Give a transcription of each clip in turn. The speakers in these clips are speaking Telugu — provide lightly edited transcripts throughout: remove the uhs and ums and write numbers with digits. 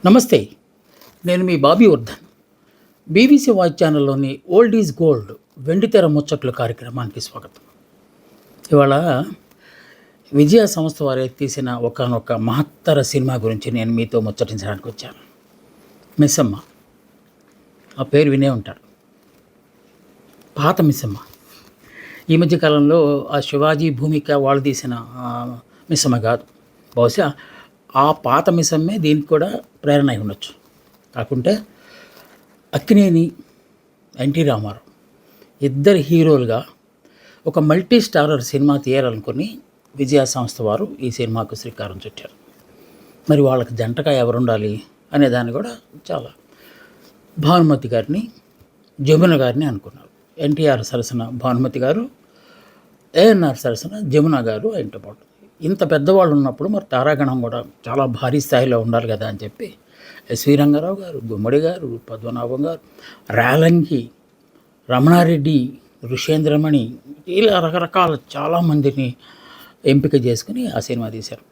నమస్తే. నేను మీ బాబీ వర్ధన్. బీబీసీ వాయిస్ ఛానల్లోని ఓల్డ్ ఈజ్ గోల్డ్ వెండితెర ముచ్చట్లు కార్యక్రమానికి స్వాగతం. ఇవాళ విజయ సంస్థ వారు తీసిన ఒకానొక మహత్తర సినిమా గురించి నేను మీతో ముచ్చటించడానికి వచ్చాను. మిస్సమ్మ. ఆ పేరు వినే ఉంటారు. పాత మిస్సమ్మ. ఈ మధ్య కాలంలో ఆ శివాజీ భూమిక వాళ్ళు తీసిన మిస్సమ్మ కాదు. బహుశా ఆ పాత మిస్సమ్మే దీనికి కూడా ప్రేరణ అయి ఉండొచ్చు. కాకుంటే అక్కినేని, ఎన్టీ రామారావు ఇద్దరు హీరోలుగా ఒక మల్టీ స్టారర్ సినిమా తీయాలనుకుని విజయ సంస్థ వారు ఈ సినిమాకు శ్రీకారం చుట్టారు. మరి వాళ్ళకి జంటగా ఎవరుండాలి అనే దాన్ని కూడా చాలా భానుమతి గారిని, జమున గారిని అనుకున్నారు. ఎన్టీఆర్ సరసన భానుమతి గారు, ఏఎన్ఆర్ సరసన జమున గారు ఆయనతో పాటు. ఇంత పెద్దవాళ్ళు ఉన్నప్పుడు మరి తారాగణం కూడా చాలా భారీ స్థాయిలో ఉండాలి కదా అని చెప్పి ఎస్వి రంగారావు గారు, గుమ్మడి గారు, పద్మనాభం గారు, రేలంగి, రమణారెడ్డి, ఋషేంద్రమణి ఇలా రకరకాల చాలామందిని ఎంపిక చేసుకుని ఆ సినిమా తీశారు.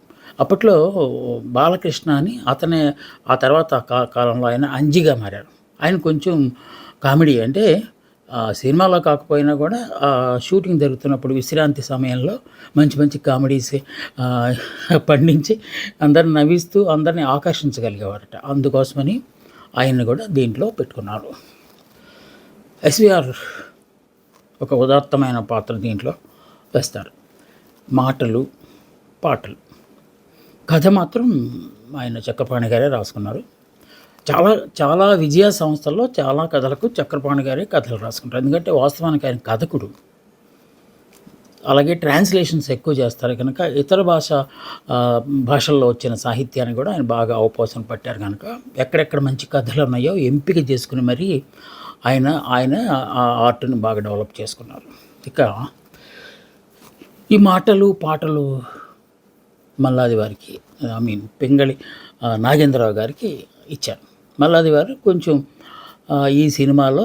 అప్పట్లో బాలకృష్ణ అని అతనే ఆ తర్వాత కాలంలో ఆయన అంజిగా మారారు. ఆయన కొంచెం కామెడీ అంటే సినిమాలో కాకపోయినా కూడా షూటింగ్ జరుగుతున్నప్పుడు విశ్రాంతి సమయంలో మంచి మంచి కామెడీస్ పండించి అందరిని నవ్విస్తూ అందరినీ ఆకర్షించగలిగేవారట. అందుకోసమని ఆయన్ని కూడా దీంట్లో పెట్టుకున్నారు. ఎస్విఆర్ ఒక ఉదాత్తమైన పాత్ర దీంట్లో వేస్తారు. మాటలు, పాటలు, కథ మాత్రం ఆయన చక్రపాణి గారే రాసుకున్నారు. చాలా చాలా విజయ సంస్థల్లో చాలా కథలకు చక్రపాణి గారే కథలు రాసుకుంటారు. ఎందుకంటే వాస్తవానికి ఆయన కథకుడు. అలాగే ట్రాన్స్లేషన్స్ ఎక్కువ చేస్తారు కనుక ఇతర భాషల్లో వచ్చిన సాహిత్యాన్ని కూడా ఆయన బాగా అవపోసన పట్టారు కనుక ఎక్కడెక్కడ మంచి కథలు ఉన్నాయో ఎంపిక చేసుకుని మరీ ఆయన ఆ ఆర్ట్ని బాగా డెవలప్ చేసుకున్నారు. ఇక ఈ మాటలు, పాటలు మల్లాది వారికి పింగళి నాగేంద్రరావు గారికి ఇచ్చారు. మల్లాది వారు కొంచెం ఈ సినిమాలో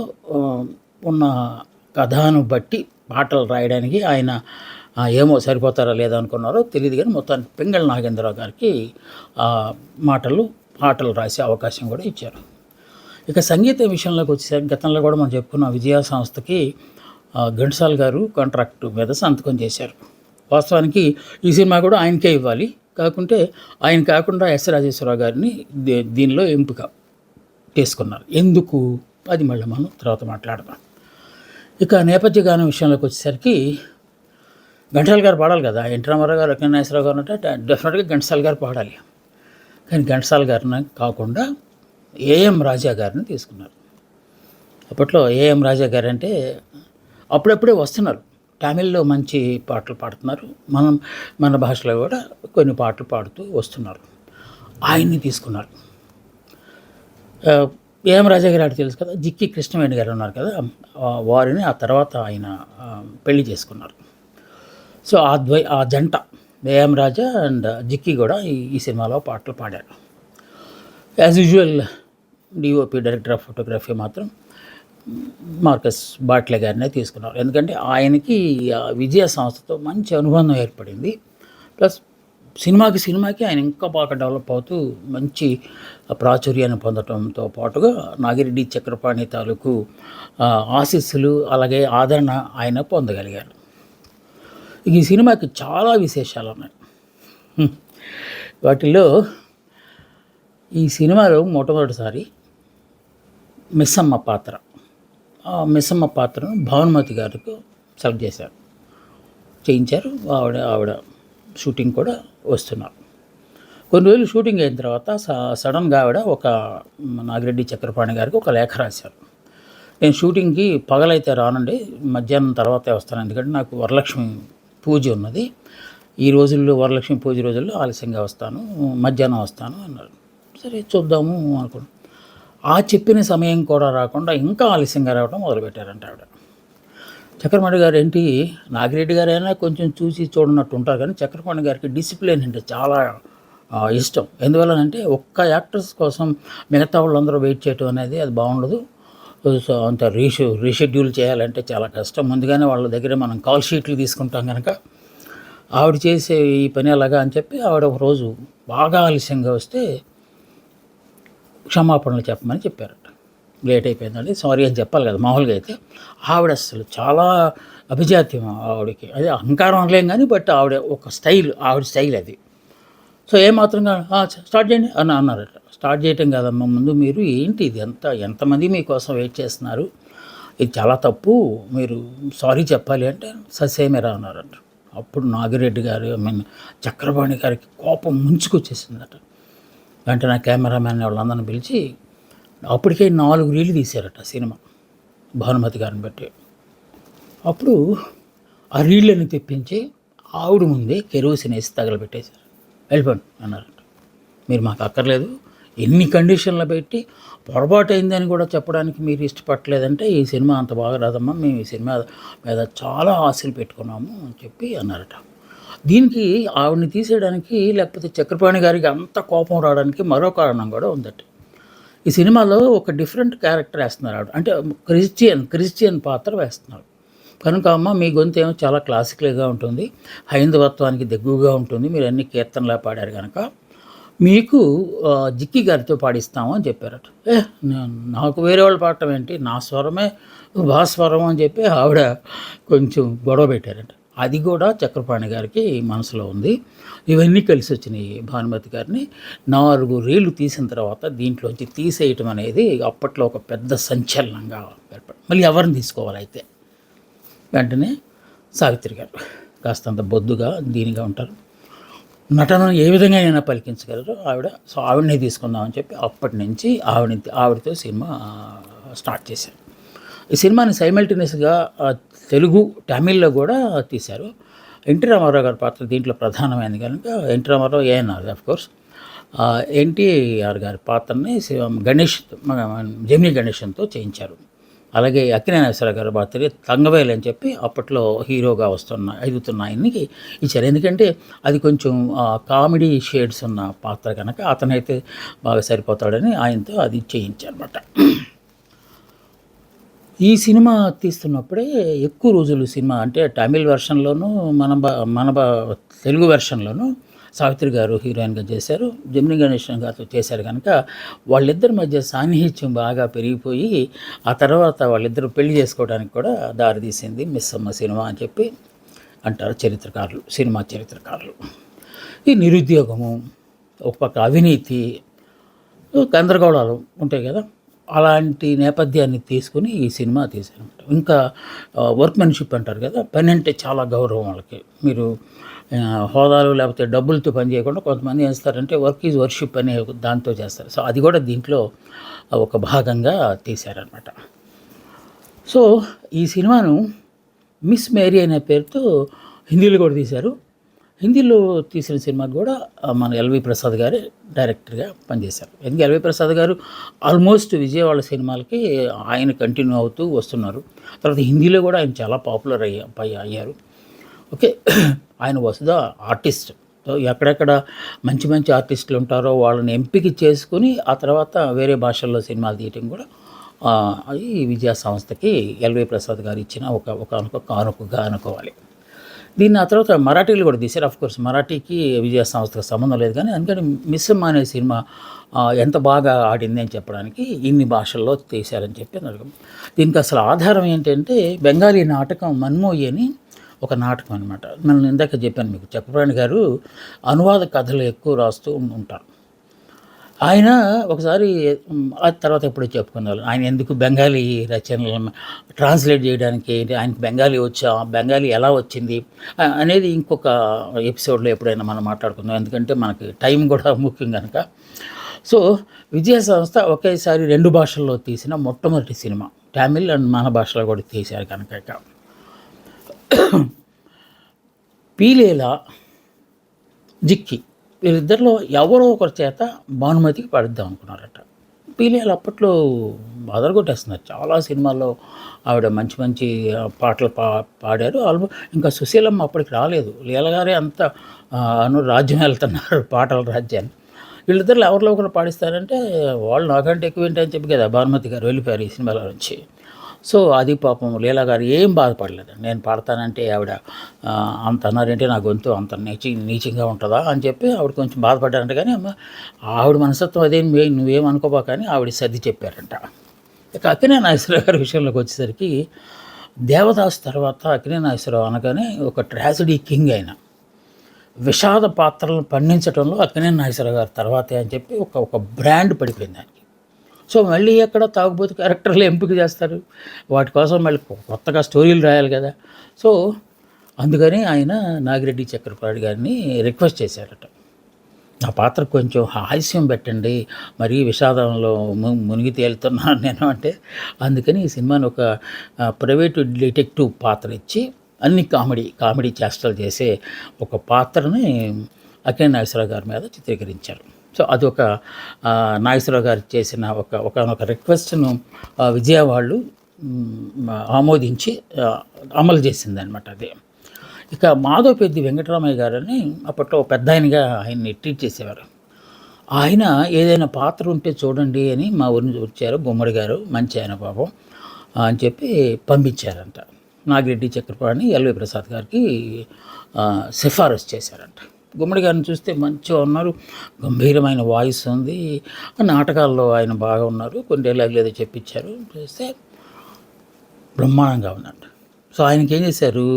ఉన్న కథను బట్టి పాటలు రాయడానికి ఆయన ఏమో సరిపోతారా లేదా అనుకున్నారో తెలియదు, కానీ మొత్తానికి పింగళి నాగేంద్రరావు గారికి మాటలు, పాటలు రాసే అవకాశం కూడా ఇచ్చారు. ఇక సంగీతం విషయంలోకి వచ్చేసరికి గతంలో కూడా మనం చెప్పుకున్న విజయ సంస్థకి ఘంటసాల గారు కాంట్రాక్టు మీద సంతకం చేశారు. వాస్తవానికి ఈ సినిమా కూడా ఆయనకే ఇవ్వాలి. కాకుంటే ఆయన కాకుండా ఎస్ రాజేశ్వరరావు గారిని దీనిలో ఎంపిక చేసుకున్నారు. ఎందుకు అది మళ్ళీ మనం తర్వాత మాట్లాడదాం. ఇక నేపథ్య గానం విషయంలోకి వచ్చేసరికి ఘంటసాల గారు పాడాలి కదా. ఎన్టీ రామారావు గారు, లక్ష్మీనాగేశ్వరరావు గారు అంటే డెఫినెట్గా ఘంటసాల గారు పాడాలి. కానీ ఘంటసాల గారిని కాకుండా ఏఎం రాజా గారిని తీసుకున్నారు. అప్పట్లో ఏఎం రాజా గారు అంటే అప్పుడప్పుడే వస్తున్నారు. తమిళ్లో మంచి పాటలు పాడుతున్నారు. మన భాషలో కూడా కొన్ని పాటలు పాడుతూ వస్తున్నారు. ఆయన్ని తీసుకున్నారు. ఏఎం రాజా గారు అంటే తెలుసు కదా, జిక్కి కృష్ణవేణి గారు ఉన్నారు కదా, వారిని ఆ తర్వాత ఆయన పెళ్లి చేసుకున్నారు. సో ఆ జంట ఏఎం రాజా అండ్ జిక్కి కూడా ఈ సినిమాలో పాటలు పాడారు. As usual DOP, director of photography మాత్రం మార్కస్ బాట్లే గారినే తీసుకున్నారు. ఎందుకంటే ఆయనకి విజయ సంస్థతో మంచి అనుబంధం ఏర్పడింది. ప్లస్ సినిమాకి ఆయన ఇంకా బాగా డెవలప్ అవుతూ మంచి ప్రాచుర్యాన్ని పొందడంతో పాటుగా నాగిరెడ్డి, చక్రపాణి తాలూకు ఆశీస్సులు అలాగే ఆదరణ ఆయన పొందగలిగారు. ఈ సినిమాకి చాలా విశేషాలు ఉన్నాయి. వాటిల్లో ఈ సినిమాలో మొట్టమొదటిసారి మిస్సమ్మ పాత్ర, ఆ మిస్సమ్మ పాత్రను భానుమతి గారికి సెలెక్ట్ చేయించారు. ఆవిడ షూటింగ్ కూడా వస్తున్నారు. కొన్ని రోజులు షూటింగ్ అయిన తర్వాత సడన్గా ఆవిడ ఒక నాగిరెడ్డి, చక్రపాణి గారికి ఒక లేఖ రాశారు. నేను షూటింగ్కి పగలైతే రానండి, మధ్యాహ్నం తర్వాతే వస్తాను, ఎందుకంటే నాకు వరలక్ష్మి పూజ ఉన్నది, ఈ రోజుల్లో వరలక్ష్మి పూజ రోజుల్లో ఆలస్యంగా వస్తాను, మధ్యాహ్నం వస్తాను అన్నారు. సరే చూద్దాము అనుకున్నాను. ఆ చెప్పిన సమయం కూడా రాకుండా ఇంకా ఆలస్యంగా రావడం మొదలుపెట్టారంట ఆవిడ. చక్రపాణి గారు ఏంటి, నాగిరెడ్డి గారైనా కొంచెం చూసి చూడనట్టు ఉంటారు, కానీ చక్రపాణి గారికి డిసిప్లిన్ అంటే చాలా ఇష్టం. ఎందువల్లనంటే ఒక్క యాక్టర్స్ కోసం మిగతా వాళ్ళందరూ వెయిట్ చేయటం అనేది అది బాగుండదు. సో అంత రీషెడ్యూల్ చేయాలంటే చాలా కష్టం. ముందుగానే వాళ్ళ దగ్గర మనం కాల్ షీట్లు తీసుకుంటాం కనుక ఆవిడ చేసే ఈ పని అలాగా అని చెప్పి ఆవిడ ఒక రోజు బాగా ఆలస్యంగా వస్తే క్షమాపణలు చెప్పమని చెప్పారట. లేట్ అయిపోయిందండి, సారీ అని చెప్పాలి కదా మామూలుగా అయితే. ఆవిడ అసలు చాలా అభిజాత్యం ఆవిడకి, అదే అహంకారం అనలేం కానీ, బట్ ఆవిడ ఒక స్టైల్, ఆవిడ స్టైల్ అది. సో ఏమాత్రంగా స్టార్ట్ చేయండి అని అన్నారట. స్టార్ట్ చేయటం కాదమ్మా, ముందు మీరు ఏంటి ఇది, ఎంతమంది మీకోసం వెయిట్ చేస్తున్నారు, ఇది చాలా తప్పు, మీరు సారీ చెప్పాలి అంటే ససేమిరా అన్నారట. అప్పుడు నాగిరెడ్డి గారు, చక్రపాణి గారికి కోపం ముంచుకొచ్చేసిందట. వెంటనే కెమెరామ్యాన్ వాళ్ళందరిని పిలిచి అప్పటికే 4 రీళ్ళు తీశారట సినిమా భానుమతి గారిని బట్టి. అప్పుడు ఆ రీళ్ళని తెప్పించి ఆవిడ ముందే కెరోసిన్ వేసి తగలబెట్టేశారు. వెళ్ళిపోండి అన్నారట. మీరు మాకు అక్కర్లేదు, ఎన్ని కండిషన్లు పెట్టి పొరపాటు అయిందని కూడా చెప్పడానికి మీరు ఇష్టపడలేదంటే ఈ సినిమా అంత బాగా రాదమ్మా, మేము ఈ సినిమా మీద చాలా ఆశలు పెట్టుకున్నాము అని చెప్పి అన్నారట. దీనికి ఆవిడని తీసేయడానికి, లేకపోతే చక్రపాణి గారికి అంత కోపం రావడానికి మరో కారణం కూడా ఉందట. ఈ సినిమాలో ఒక డిఫరెంట్ క్యారెక్టర్ వేస్తున్నారు ఆవిడ, అంటే క్రిస్టియన్ పాత్ర వేస్తున్నారు కనుక అమ్మ మీ గొంతు ఏమో చాలా క్లాసికల్గా ఉంటుంది, హైందవత్వానికి దగ్గరగా ఉంటుంది, మీరు అన్ని కీర్తనలా పాడారు కనుక మీకు జిక్కి గారితో పాడిస్తాము అని చెప్పారట. నాకు వేరే వాళ్ళు పాడటం ఏంటి, నా స్వరమే భాస్వరం అని చెప్పి ఆవిడ కొంచెం గొడవ పెట్టారట. అది కూడా చక్రపాణి గారికి మనసులో ఉంది. ఇవన్నీ కలిసి వచ్చినాయి భానుమతి గారిని. 4 రీళ్ళు తీసిన తర్వాత దీంట్లోంచి తీసేయటం అనేది అప్పట్లో ఒక పెద్ద సంచలనంగా ఏర్పడి, మళ్ళీ ఎవరిని తీసుకోవాలి అయితే, వెంటనే సావిత్రి గారు కాస్తంత బొద్దుగా దీనిగా ఉంటారు, నటనను ఏ విధంగా అయినా పలికించగలరు ఆవిడ. సో ఆవిడనే తీసుకుందామని చెప్పి అప్పటి నుంచి ఆవిడతో సినిమా స్టార్ట్ చేశారు. ఈ సినిమాని సైమల్టేనియస్గా తెలుగు, తమిళ్లో కూడా తీశారు. ఎన్టీ రామారావు గారి పాత్ర దీంట్లో ప్రధానమైనది కనుక ఎన్టీ రామారావు ఏఎన్ఆర్ ఆఫ్కోర్స్ ఎన్టీఆర్ గారి పాత్రని జెమినీ గణేశన్తో చేయించారు. అలాగే అక్కినేనిశ్వరరావు గారి పాత్ర తంగవేలు అని చెప్పి అప్పట్లో హీరోగా ఎదుగుతున్న ఆయనకి ఇచ్చారు. ఎందుకంటే అది కొంచెం కామెడీ షేడ్స్ ఉన్న పాత్ర కనుక అతనైతే బాగా సరిపోతాడని ఆయనతో అది చేయించారన్నమాట. ఈ సినిమా తీస్తున్నప్పుడే ఎక్కువ రోజులు సినిమా, అంటే తమిళ్ వెర్షన్లోనూ మన తెలుగు వెర్షన్లోనూ సావిత్రి గారు హీరోయిన్గా చేశారు, జెమినీ గణేశన్ గారితో చేశారు కనుక వాళ్ళిద్దరి మధ్య సాన్నిహిత్యం బాగా పెరిగిపోయి ఆ తర్వాత వాళ్ళిద్దరూ పెళ్లి చేసుకోవడానికి కూడా దారితీసింది మిస్ అమ్మ సినిమా అని చెప్పి అంటారు చరిత్రకారులు, సినిమా చరిత్రకారులు. ఈ నిరుద్యోగము, ఒక పక్క అవినీతి, గందరగోళాలు ఉంటాయి కదా, అలాంటి నేపథ్యాన్ని తీసుకుని ఈ సినిమా తీశారన్నమాట. ఇంకా వర్క్మెన్షిప్ అంటారు కదా, పని అంటే చాలా గౌరవం వాళ్ళకి. మీరు హోదాలు లేకపోతే డబ్బులతో పని చేయకుండా కొంతమంది ఏం చేస్తారంటే వర్క్ ఈజ్ వర్షిప్ అనే దాంతో చేస్తారు. సో అది కూడా దీంట్లో ఒక భాగంగా తీశారనమాట. సో ఈ సినిమాను మిస్ మేరీ అనే పేరుతో హిందీలో కూడా తీశారు. హిందీలో తీసిన సినిమాకి కూడా మన ఎల్వి ప్రసాద్ గారే డైరెక్టర్గా పనిచేశారు. ఎందుకంటే ఎల్వి ప్రసాద్ గారు ఆల్మోస్ట్ విజయవాడ సినిమాలకి ఆయన కంటిన్యూ అవుతూ వస్తున్నారు. తర్వాత హిందీలో కూడా ఆయన చాలా పాపులర్ అయ్యారు. ఓకే, ఆయన వసుధ ఆర్టిస్ట్. ఎక్కడెక్కడ మంచి మంచి ఆర్టిస్టులు ఉంటారో వాళ్ళని ఎంపిక చేసుకుని ఆ తర్వాత వేరే భాషల్లో సినిమాలు తీయటం కూడా ఈ విజయ సంస్థకి ఎల్వి ప్రసాద్ గారు ఇచ్చిన ఒక కానుకగా అనుకోవాలి. దీన్ని ఆ తర్వాత మరాఠీలు కూడా తీశారు. ఆఫ్కోర్స్ మరాఠీకి విజయ సంస్థకు సంబంధం లేదు, కానీ అందుకని మిస్ అమ్మ అనే సినిమా ఎంత బాగా ఆడింది అని చెప్పడానికి ఇన్ని భాషల్లో తీశారని చెప్పి అన్నారు. దీనికి అసలు ఆధారం ఏంటంటే బెంగాలీ నాటకం మన్మోయి అని ఒక నాటకం అనమాట. నేను ఇందాక చెప్పాను మీకు, చక్రపాణి గారు అనువాద కథలు ఎక్కువ రాస్తూ ఉంటారు. ఆయన ఒకసారి ఆ తర్వాత ఎప్పుడో చెప్పుకున్నారు ఆయన ఎందుకు బెంగాలీ రచనలు ట్రాన్స్లేట్ చేయడానికి, ఆయనకి బెంగాలీ ఎలా వచ్చింది అనేది ఇంకొక ఎపిసోడ్లో ఎప్పుడైనా మనం మాట్లాడుకుందాం, ఎందుకంటే మనకి టైం కూడా ముఖ్యం కనుక. సో విజయ సంస్థ ఒకేసారి 2 భాషల్లో తీసిన మొట్టమొదటి సినిమా, తమిళ్ అండ్ మన భాషలో కూడా తీశారు కనుక. పీలేలా, జిక్కి వీళ్ళిద్దరిలో ఎవరో ఒకరి చేత భానుమతికి పాడిద్దాం అనుకున్నారట. పీలేలు అప్పట్లో అదరగొట్టేస్తున్నారు, చాలా సినిమాల్లో ఆవిడ మంచి మంచి పాటలు పాడారు. ఇంకా సుశీలమ్మ అప్పటికి రాలేదు, లీలగారే అంత రాజ్యం వెళ్తున్నారు, పాటల రాజ్యాన్ని. వీళ్ళిద్దరిలో ఎవరిలో ఒకరు పాడిస్తారంటే వాళ్ళు నాకంటే ఎక్కువ ఏంటని చెప్పి కదా భానుమతి గారు వెళ్ళిపోయారు ఈ సినిమాలో నుంచి. సో అది పాపం లీలా గారు ఏం బాధపడలేదు. నేను పాడతానంటే ఆవిడ అంత అన్నారంటే నా గొంతు అంత నీచంగా ఉంటుందా అని చెప్పి ఆవిడ కొంచెం బాధపడ్డారంట. కానీ అమ్మ ఆవిడ మనస్తత్వం అదేం నువ్వేం అనుకోబా కానీ ఆవిడ సర్ది చెప్పారంట. ఇక అక్కినేని నాగేశ్వరరావు గారి విషయంలోకి వచ్చేసరికి దేవదాస్ తర్వాత అక్కినేని నాగేశ్వరరావు అనగానే ఒక ట్రాజడీ కింగ్ అయిన విషాద పాత్రలను పండించడంలో అక్కినేని నాగేశ్వరరావు గారి తర్వాతే అని చెప్పి ఒక బ్రాండ్ పడిపోయింది ఆయనకి. సో మళ్ళీ ఎక్కడ తాగుబోతు క్యారెక్టర్లు ఎంపిక చేస్తారు, వాటి కోసం మళ్ళీ కొత్తగా స్టోరీలు రాయాలి కదా. సో అందుకని ఆయన నాగిరెడ్డి చక్రపాణి గారిని రిక్వెస్ట్ చేశారట, నా పాత్ర కొంచెం హాస్యం పెట్టండి, మరీ విషాదంలో మునిగి తేలుతున్నాను నేను అంటే. అందుకని ఈ సినిమాని ఒక ప్రైవేటు డిటెక్టివ్ పాత్ర ఇచ్చి అన్ని కామెడీ చేష్టలు చేసే ఒక పాత్రని అక్కినేని నాగేశ్వరరావు గారి మీద చిత్రీకరించారు. సో అదొక నాగేశ్వరరావు గారు చేసిన ఒక రిక్వెస్ట్ను విజయ వాళ్ళు ఆమోదించి అమలు చేసిందనమాట అది. ఇక మాధవపెద్ది వెంకటరామయ్య గారని అప్పట్లో పెద్ద ఆయనగా ఆయన్ని ట్రీట్ చేసేవారు. ఆయన ఏదైనా పాత్ర ఉంటే చూడండి అని మా ఊరిని వచ్చారు, గుమ్మడి గారు మంచి ఆయన పాపం అని చెప్పి పంపించారంట. నాగిరెడ్డి చక్రపాణి ఎల్వి ప్రసాద్ గారికి సిఫారసు చేశారంట. గుమ్మడి గారిని చూస్తే మంచిగా ఉన్నారు, గంభీరమైన వాయిస్ ఉంది, నాటకాల్లో ఆయన బాగా ఉన్నారు, కొన్ని డైలాగులు ఏదో చెప్పించారు, చేస్తే బ్రహ్మాండంగా ఉందంట. సో ఆయనకి ఏం చేశారు,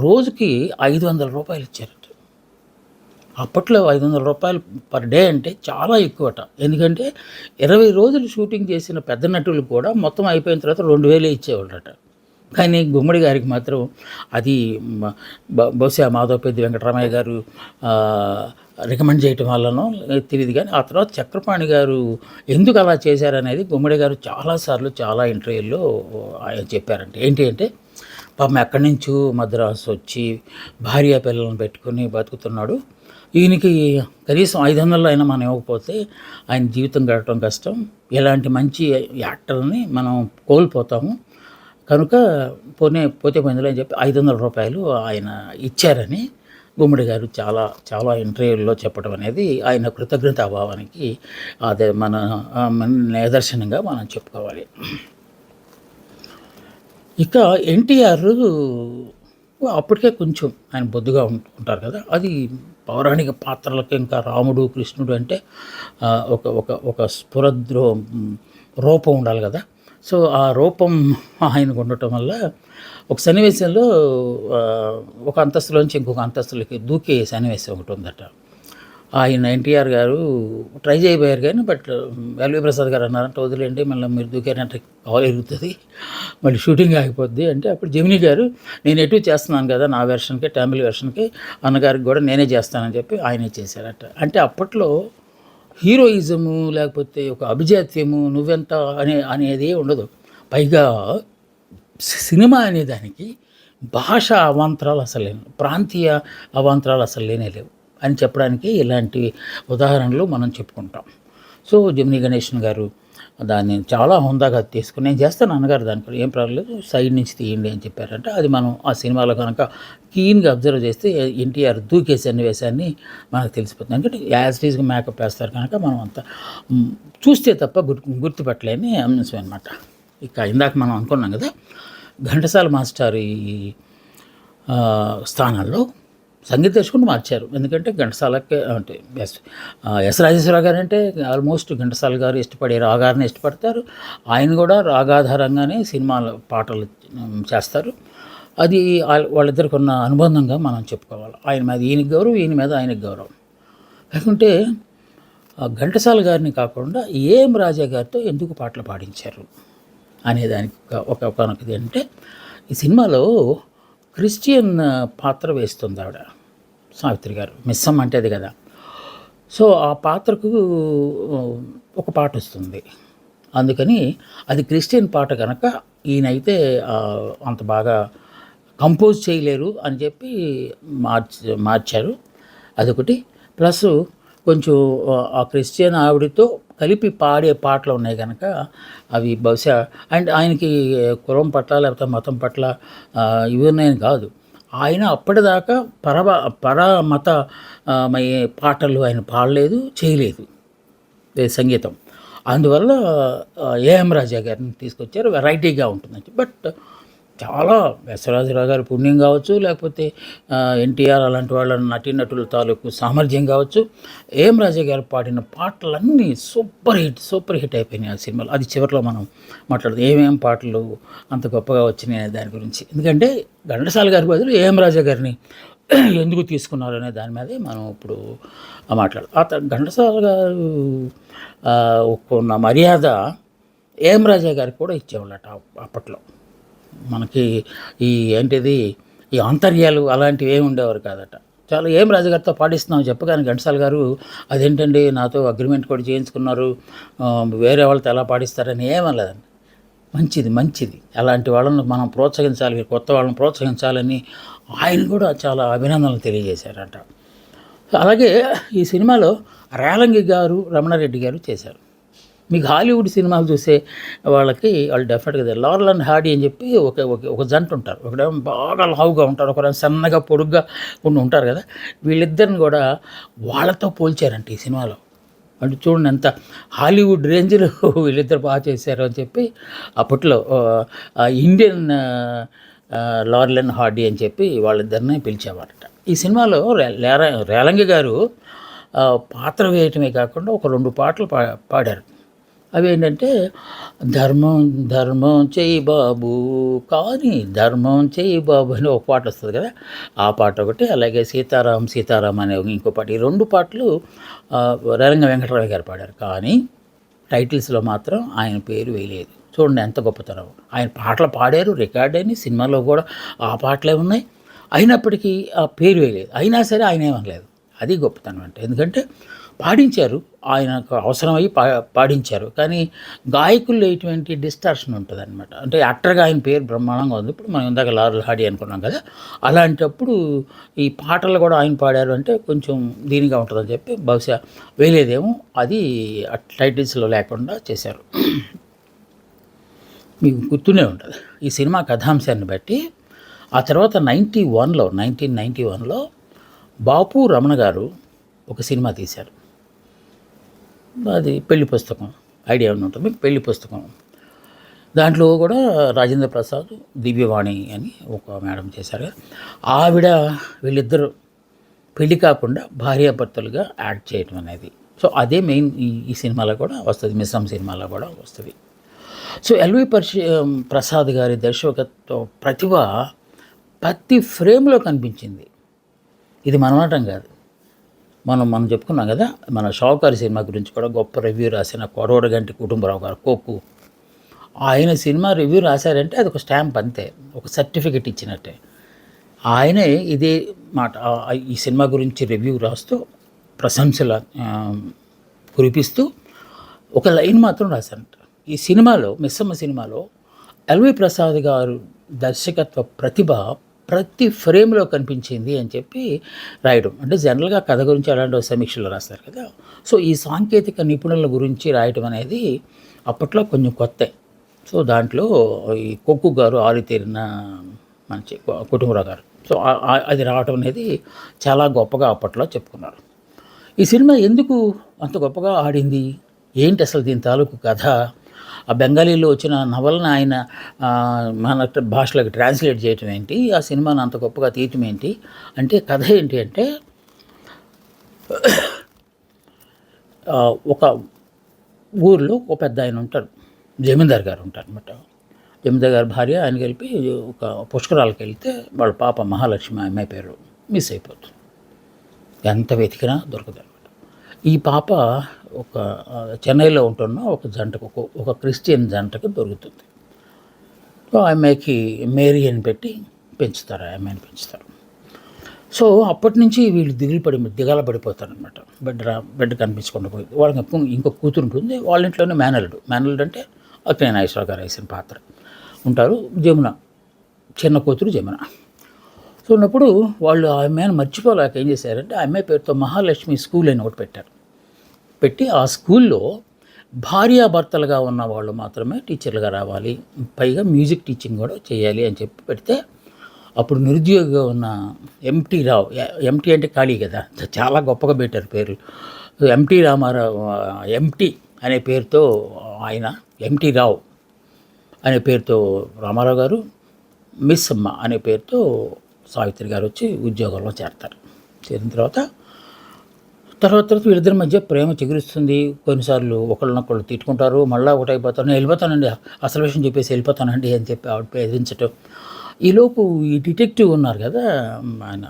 రోజుకి 500 రూపాయలు ఇచ్చారట. అప్పట్లో 500 రూపాయలు పర్ డే అంటే చాలా ఎక్కువట. ఎందుకంటే 20 రోజులు షూటింగ్ చేసిన పెద్ద నటులు కూడా మొత్తం అయిపోయిన తర్వాత 2000 ఇచ్చేవాళ్ళట. కానీ గుమ్మడి గారికి మాత్రం అది బహుశా మాధవపెద్ది వెంకటరామయ్య గారు రికమెండ్ చేయటం వల్లనో తెలియదు. కానీ ఆ తర్వాత చక్రపాణి గారు ఎందుకు అలా చేశారనేది గుమ్మడి గారు చాలాసార్లు చాలా ఇంటర్వ్యూల్లో ఆయన చెప్పారంటే. ఏంటి అంటే పాపం ఎక్కడి నుంచో మద్రాసు వచ్చి భార్య పిల్లలను పెట్టుకుని బతుకుతున్నాడు, ఈయనకి కనీసం 500 అయినా మనం ఇవ్వకపోతే ఆయన జీవితం గడపడం కష్టం, ఇలాంటి మంచి యాక్టర్ని మనం కోల్పోతాము, కనుక పోతే పోయిందిలే అని చెప్పి 500 రూపాయలు ఆయన ఇచ్చారని గుమ్మడి గారు చాలా ఇంటర్వ్యూల్లో చెప్పడం అనేది ఆయన కృతజ్ఞతాభావానికి అదే మన నిదర్శనంగా మనం చెప్పుకోవాలి. ఇక ఎన్టీఆర్ అప్పటికే కొంచెం ఆయన బొద్దుగా ఉంటారు కదా, అది పౌరాణిక పాత్రలకు ఇంకా రాముడు కృష్ణుడు అంటే ఒక స్ఫురద్రో రూపం ఉండాలి కదా. సో ఆ రూపం ఆయనకు ఉండటం వల్ల ఒక సన్నివేశంలో ఒక అంతస్తులోంచి ఇంకొక అంతస్తులకి దూకే సన్నివేశం ఒకటి ఉందట. ఆయన ఎన్టీఆర్ గారు ట్రై చేయబోయారు కానీ బట్ ఎల్వి ప్రసాద్ గారు అన్నారంటే వదిలేండి, మళ్ళీ మీరు దూకారంటే కాల్ ఎరుగుతుంది, మళ్ళీ షూటింగ్ ఆగిపోద్ది అంటే అప్పుడు జెమినీ గారు నేను ఎటు చేస్తున్నాను కదా నా వెర్షన్కి తమిళ వెర్షన్కి అన్నగారికి కూడా నేనే చేస్తానని చెప్పి ఆయనే చేశారట. అంటే అప్పట్లో హీరోయిజము లేకపోతే ఒక అభిజాత్యము నువ్వెంత అనేది ఉండదు. పైగా సినిమా అనేదానికి భాష అవాంతరాలు అసలు లేవు, ప్రాంతీయ అవాంతరాలు అసలు లేవు అని చెప్పడానికి ఇలాంటి ఉదాహరణలు మనం చెప్పుకుంటాం. సో జెమినీ గణేషన్ గారు దాన్ని చాలా హుందాగా తీసుకుని నేను చేస్తాను అన్నగారు, దానికి ఏం పర్వాలేదు సైడ్ నుంచి తీయండి అని చెప్పారంటే అది మనం ఆ సినిమాలో కనుక కీన్గా అబ్జర్వ్ చేస్తే ఎన్టీఆర్ దూకే సన్నివేశాన్ని మనకు తెలిసిపోతుంది. ఎందుకంటే యాజ్ ఇట్ ఈజ్గా మేకప్ వేస్తారు కనుక మనం అంతా చూస్తే తప్ప గుర్తుపట్టలేని అంశం అనమాట. ఇక ఇందాక మనం అనుకున్నాం కదా ఘంటసాల మాస్టర్ ఈ స్థానాల్లో సంగీత దర్శకుడు మార్చారు. ఎందుకంటే ఘంటసాలకే అంటే ఎస్ రాజేశ్వరరావు గారు అంటే ఆల్మోస్ట్ ఘంటసాల గారు ఇష్టపడే రాగాన్ని ఇష్టపడతారు, ఆయన కూడా రాగాధారంగానే సినిమాల పాటలు చేస్తారు. అది వాళ్ళిద్దరికి ఉన్న అనుబంధంగా మనం చెప్పుకోవాలి. ఆయన మీద ఈయనకి గౌరవం, ఈయన మీద ఆయనకి గౌరవం. లేకుంటే ఘంటసాల గారిని కాకుండా ఏఎం రాజా గారితో ఎందుకు పాటలు పాడించారు అనేదానికి ఒకనొకది అంటే ఈ సినిమాలో క్రిస్టియన్ పాత్ర వేస్తుంది ఆవిడ సావిత్రి గారు, మిస్సమ్మ అంటే అది కదా. సో ఆ పాత్రకు ఒక పాట వస్తుంది, అందుకని అది క్రిస్టియన్ పాట కనుక ఈయనైతే అంత బాగా కంపోజ్ చేయలేరు అని చెప్పి మార్చారు. అదొకటి. ప్లస్ కొంచెం ఆ క్రిస్టియన్ ఆవిడతో కలిపి పాడే పాటలు ఉన్నాయి కనుక అవి బహుశా అండ్ ఆయనకి కులం పట్ల లేకపోతే మతం పట్ల ఇవి ఉన్నాయని కాదు, ఆయన అప్పటిదాకా పరమత పాటలు ఆయన పాడలేదు చేయలేదు సంగీతం. అందువల్ల ఏఎం రాజా గారిని తీసుకొచ్చారు. వెరైటీగా ఉంటుందని. బట్ చాలా ఎస్వరాజరావు గారి పుణ్యం కావచ్చు, లేకపోతే ఎన్టీఆర్ అలాంటి వాళ్ళ నటీనటుల తాలూకు సామర్థ్యం కావచ్చు, ఏఎం రాజా గారు పాడిన పాటలన్నీ సూపర్ హిట్ అయిపోయినాయి ఆ సినిమాలో. అది చివరిలో మనం మాట్లాడదాం ఏమేం పాటలు అంత గొప్పగా వచ్చినాయి దాని గురించి. ఎందుకంటే ఘంటసాల గారి బదులు ఏఎం రాజా గారిని ఎందుకు తీసుకున్నారు అనే దాని మీదే మనం ఇప్పుడు మాట్లాడదాం. ఘంటసాల గారు ఉన్న మర్యాద ఏఎం రాజా గారికి కూడా ఇచ్చేవాళ్ళట అప్పట్లో. మనకి ఈ ఏంటిది ఈ ఆంతర్యాలు అలాంటివి ఏమి ఉండేవారు కాదట. చాలా ఏం రాజుగారితో పాటిస్తున్నాం చెప్పగానే ఘంటసాల గారు అదేంటండి నాతో అగ్రిమెంట్ కూడా చేయించుకున్నారు, వేరే వాళ్ళతో ఎలా పాటిస్తారని ఏమనలేదండి. మంచిది అలాంటి వాళ్ళని మనం ప్రోత్సహించాలి, కొత్త వాళ్ళని ప్రోత్సహించాలని ఆయన కూడా చాలా అభినందనలు తెలియజేశారట. అలాగే ఈ సినిమాలో రేలంగి గారు రమణారెడ్డి గారు చేశారు. మీకు హాలీవుడ్ సినిమాలు చూసే వాళ్ళు డెఫినెట్గా లారెల్ అండ్ హార్డీ అని చెప్పి ఒక జంట ఉంటారు. ఒకడేమో బాగా లావుగా ఉంటారు, ఒకరేమో సన్నగా పొడుగ్గా ఉంటారు కదా. వీళ్ళిద్దరిని కూడా వాళ్ళతో పోల్చారంట ఈ సినిమాలో. అంటే చూడండి ఎంత హాలీవుడ్ రేంజ్లో వీళ్ళిద్దరు బాగా చేశారు అని చెప్పి అప్పట్లో ఇండియన్ లారెల్ అండ్ హార్డీ అని చెప్పి వాళ్ళిద్దరిని పిలిచేవారట. ఈ సినిమాలో రేలంగి గారు పాత్ర వేయటమే కాకుండా ఒక 2 పాటలు పాడారు. అవి ఏంటంటే ధర్మం చెయ్యి బాబు కానీ ధర్మం చెయ్యి బాబు అని ఒక పాట వస్తుంది కదా, ఆ పాట ఒకటి. అలాగే సీతారాం అనే ఇంకో పాట. ఈ 2 పాటలు రేలంగ వెంకటరావు గారు పాడారు. కానీ టైటిల్స్లో మాత్రం ఆయన పేరు వేయలేదు. చూడండి ఎంత గొప్పతనం. ఆయన పాటలు పాడారు, రికార్డ్ అయినాయి, సినిమాలో కూడా ఆ పాటలే ఉన్నాయి. అయినప్పటికీ ఆ పేరు వేయలేదు. అయినా సరే ఆయన ఏమనలేదు. అది గొప్పతనం అంటే. ఎందుకంటే పాడించారు, ఆయనకు అవసరమయ్యి పాడించారు. కానీ గాయకుల్లో ఎటువంటి డిస్టార్షన్ ఉంటుంది అనమాట. అంటే యాక్టర్గా ఆయన పేరు బ్రహ్మాండంగా ఉంది. ఇప్పుడు మనం ఇందాక లారెల్ హార్డీ అనుకున్నాం కదా, అలాంటప్పుడు ఈ పాటలు కూడా ఆయన పాడారు అంటే కొంచెం దీనిగా ఉంటుందని చెప్పి బహుశా వేయలేదేమో. అది టైటిల్స్లో లేకుండా చేశారు. మీకు గుర్తునే ఉంటుంది ఈ సినిమా కథాంశాన్ని బట్టి. ఆ తర్వాత 1991లో బాపు రమణ గారు ఒక సినిమా తీశారు. అది పెళ్లి పుస్తకం, ఐడియా ఉంటుంది మీకు, పెళ్లి పుస్తకం. దాంట్లో కూడా రాజేంద్ర ప్రసాద్, దివ్యవాణి అని ఒక మేడం చేశారు. ఆవిడ వీళ్ళిద్దరూ పెళ్లి కాకుండా భార్యాభర్తలుగా యాక్ట్ చేయడం అనేది. సో అదే మెయిన్ ఈ సినిమాలో కూడా వస్తుంది, మిస్సం సినిమాలో కూడా వస్తుంది. సో ఎల్వి ప్రసాద్ గారి దర్శకత్వ ప్రతిభ ప్రతి ఫ్రేమ్లో కనిపించింది. ఇది మనమాటం కాదు, మనం చెప్పుకున్నాం కదా. మన షావుకారు సినిమా గురించి కూడా గొప్ప రివ్యూ రాసిన కొరవడగంటి కుటుంబరావు గారు కోకు, ఆయన సినిమా రివ్యూ రాశారంటే అది ఒక స్టాంప్ అంతే, ఒక సర్టిఫికెట్ ఇచ్చినట్టే. ఆయనే ఇదే మాట ఈ సినిమా గురించి రివ్యూ రాస్తూ ప్రశంసలు కురిపిస్తూ ఒక లైన్ మాత్రం రాశారంట. ఈ సినిమాలో మిస్సమ్మ సినిమాలో ఎల్వి ప్రసాద్ గారు దర్శకత్వ ప్రతిభ ప్రతి ఫ్రేమ్లో కనిపించింది అని చెప్పి రాయడం. అంటే జనరల్గా కథ గురించి అలాంటి సమీక్షలు రాస్తారు కదా. సో ఈ సాంకేతిక నిపుణుల గురించి రాయటం అనేది అప్పట్లో కొంచెం కొత్త. సో దాంట్లో ఈ కొక్కు గారు ఆరితేరిన మంచి కుటుంబరావు గారు, సో అది రావటం అనేది చాలా గొప్పగా అప్పట్లో చెప్పుకున్నారు. ఈ సినిమా ఎందుకు అంత గొప్పగా ఆడింది, ఏంటి అసలు దీని తాలూకు కథ, ఆ బెంగాలీలో వచ్చిన నవలను ఆయన మన భాషలోకి ట్రాన్స్లేట్ చేయటం ఏంటి, ఆ సినిమాను అంత గొప్పగా తీయటం ఏంటి అంటే, కథ ఏంటి అంటే ఒక ఊరిలో ఒక పెద్ద ఆయన ఉంటారు, జమీందార్ గారు ఉంటారు అనమాట. జమీందార్ గారి భార్య ఆయన కలిపి ఒక పుష్కరాలకు వెళ్తే వాళ్ళ పాప మహాలక్ష్మి అమ్మాయి పేరు మిస్ అయిపోతుంది. ఎంత వెతికినా దొరకదు అనమాట. ఈ పాప ఒక చెన్నైలో ఉంటున్న ఒక జంటకు, ఒక క్రిస్టియన్ జంటకు దొరుకుతుంది. సో ఆ అమ్మాయికి మేరీ అని పెట్టి పెంచుతారు, ఆ అమ్మాయిని పెంచుతారు. సో అప్పటి నుంచి వీళ్ళు దిగాల పడిపోతారనమాట. బిడ్డ కనిపించకుండా పోయి వాళ్ళకి ఇంకో కూతురు ఉంటుంది. వాళ్ళ ఇంట్లోనే మేనల్లుడు అంటే అక్కినేని నాగేశ్వరరావు గారు వేసిన పాత్ర ఉంటారు. జమున, చిన్న కూతురు జమున. సో ఉన్నప్పుడు వాళ్ళు ఆ అమ్మాయిని మర్చిపోలేక ఏం చేశారంటే ఆ అమ్మాయి పేరుతో మహాలక్ష్మి స్కూల్ అని ఒకటి పెట్టి ఆ స్కూల్లో భార్యాభర్తలుగా ఉన్న వాళ్ళు మాత్రమే టీచర్లుగా రావాలి, పైగా మ్యూజిక్ టీచింగ్ కూడా చేయాలి అని చెప్పి పెడితే, అప్పుడు నిరుద్యోగిగా ఉన్న ఎంటీ రావు, ఎంటీ అంటే ఖాళీ కదా, చాలా గొప్పగా పెట్టారు పేరు, ఎంటీ రామారావు, ఎంటీ అనే పేరుతో ఆయన, ఎంటీ రావు అనే పేరుతో రామారావు గారు, మిస్ అమ్మ అనే పేరుతో సావిత్రి గారు వచ్చి ఉద్యోగంలో చేరతారు. చేరిన తర్వాత వీళ్ళిద్దరి మధ్య ప్రేమ చిగురిస్తుంది. కొన్నిసార్లు ఒకళ్ళనొకళ్ళు తిట్టుకుంటారు, మళ్ళీ ఒకటైపోతారు. నేను వెళ్ళిపోతానండి, అసలు విషయం చెప్పేసి వెళ్ళిపోతానండి అని చెప్పి ఆవిడ బెదిరించటం. ఈలోపు ఈ డిటెక్టివ్ ఉన్నారు కదా, ఆయన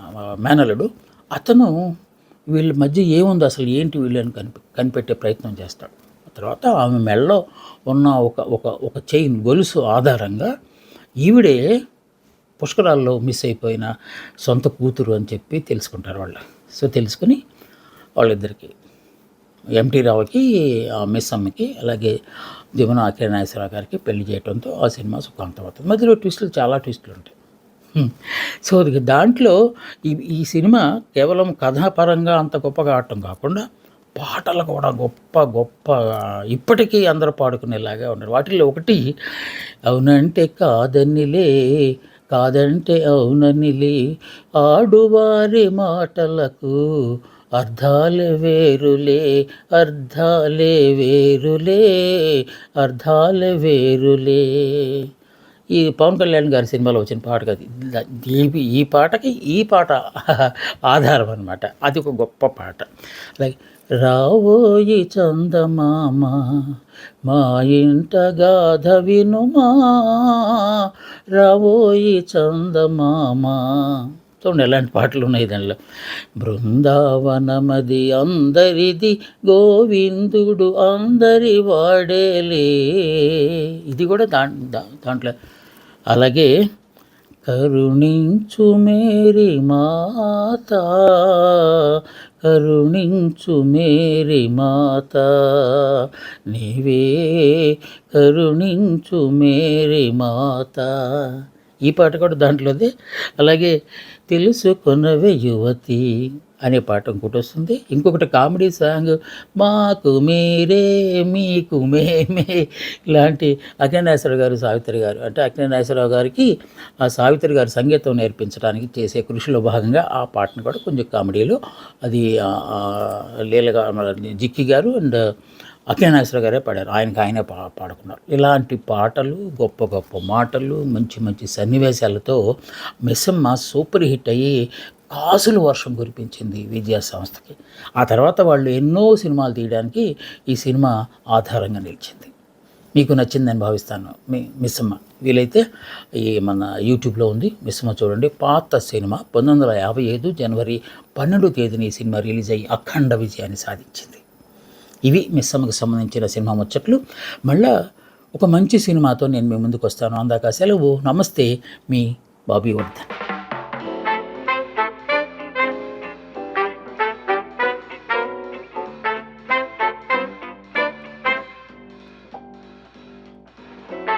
మేనల్లుడు, అతను వీళ్ళ మధ్య ఏముంది అసలు ఏంటి వీళ్ళని కనిపెట్టే ప్రయత్నం చేస్తాడు. తర్వాత ఆమె మెడలో ఉన్న ఒక చైన్ గొలుసు ఆధారంగా ఈవిడే పుష్కరాల్లో మిస్ అయిపోయిన సొంత కూతురు అని చెప్పి తెలుసుకుంటారు వాళ్ళు. సో తెలుసుకుని వాళ్ళిద్దరికి, ఎంటీ రావుకి, మిస్ అమ్మకి, అలాగే జమున అఖిలనాగేశ్వరరావు గారికి పెళ్లి చేయడంతో ఆ సినిమా సుఖాంతమవుతుంది. మధ్యలో ట్విస్టులు, చాలా ట్విస్టులు ఉంటాయి. సో దాంట్లో ఈ సినిమా కేవలం కథాపరంగా అంత గొప్పగా ఆడటం కాకుండా పాటలు కూడా గొప్ప ఇప్పటికీ అందరూ పాడుకునేలాగా ఉన్నారు. వాటిల్లో ఒకటి అవునంటే కాదనిలే, కాదంటే అవుననిలే, ఆడువారి మాటలకు అర్థాలే వేరులే, అర్థాలే వేరులే, అర్థాలే వేరులే. ఈ పవన్ కళ్యాణ్ గారి సినిమాలో వచ్చిన పాట కదా ఈ పాటకి ఈ పాట ఆధారం అనమాట. అది ఒక గొప్ప పాట. అలాగే రావోయి చందమామ మా ఇంట గాథ వినుమా, రావోయి చందమామ. చూడండి ఎలాంటి పాటలు ఉన్నాయి దానిలో. బృందావనమది అందరిది, గోవిందుడు అందరి వాడేలే. ఇది కూడా దాంట్లో. అలాగే కరుణించు మేరీ మాత, కరుణించు మేరీ మాత, నీవే కరుణించు మేరీ మాత. ఈ పాట కూడా దాంట్లోదే. అలాగే తెలుసుకొనవే యువతి అనే పాట ఇంకోటి వస్తుంది. ఇంకొకటి కామెడీ సాంగ్, మాకు మీరే మీకు మేమే. ఇలాంటి అఖిలనాగేశ్వరరావు గారు, సావిత్రి గారు, అంటే అఖిలనాగేశ్వరరావు గారికి ఆ సావిత్రి గారు సంగీతం నేర్పించడానికి చేసే కృషిలో భాగంగా ఆ పాటను కూడా కొంచెం కామెడీలో అది లీలగా జిక్కి గారు అండ్ అఖిలనాగేశ్వరరావు గారే పాడారు. ఆయనే పాడుకున్నారు. ఇలాంటి పాటలు, గొప్ప మాటలు, మంచి సన్నివేశాలతో మిస్సమ్మ సూపర్ హిట్ అయ్యి కాసులు వర్షం కురిపించింది విజయ సంస్థకి. ఆ తర్వాత వాళ్ళు ఎన్నో సినిమాలు తీయడానికి ఈ సినిమా ఆధారంగా నిలిచింది. మీకు నచ్చిందని భావిస్తాను మిస్సమ్మ. వీలైతే మన యూట్యూబ్లో ఉంది, మిస్సమ్మ చూడండి. పాత సినిమా 1955 జనవరి 12వ తేదీన ఈ సినిమా రిలీజ్ అయ్యి అఖండ విజయాన్ని సాధించింది. ఇవి మిస్సమ్మకు సంబంధించిన సినిమా ముచ్చట్లు. మళ్ళా ఒక మంచి సినిమాతో నేను మీ ముందుకు వస్తాను. అందాక సెలవు. నమస్తే, మీ బాబీ వర్ధన్.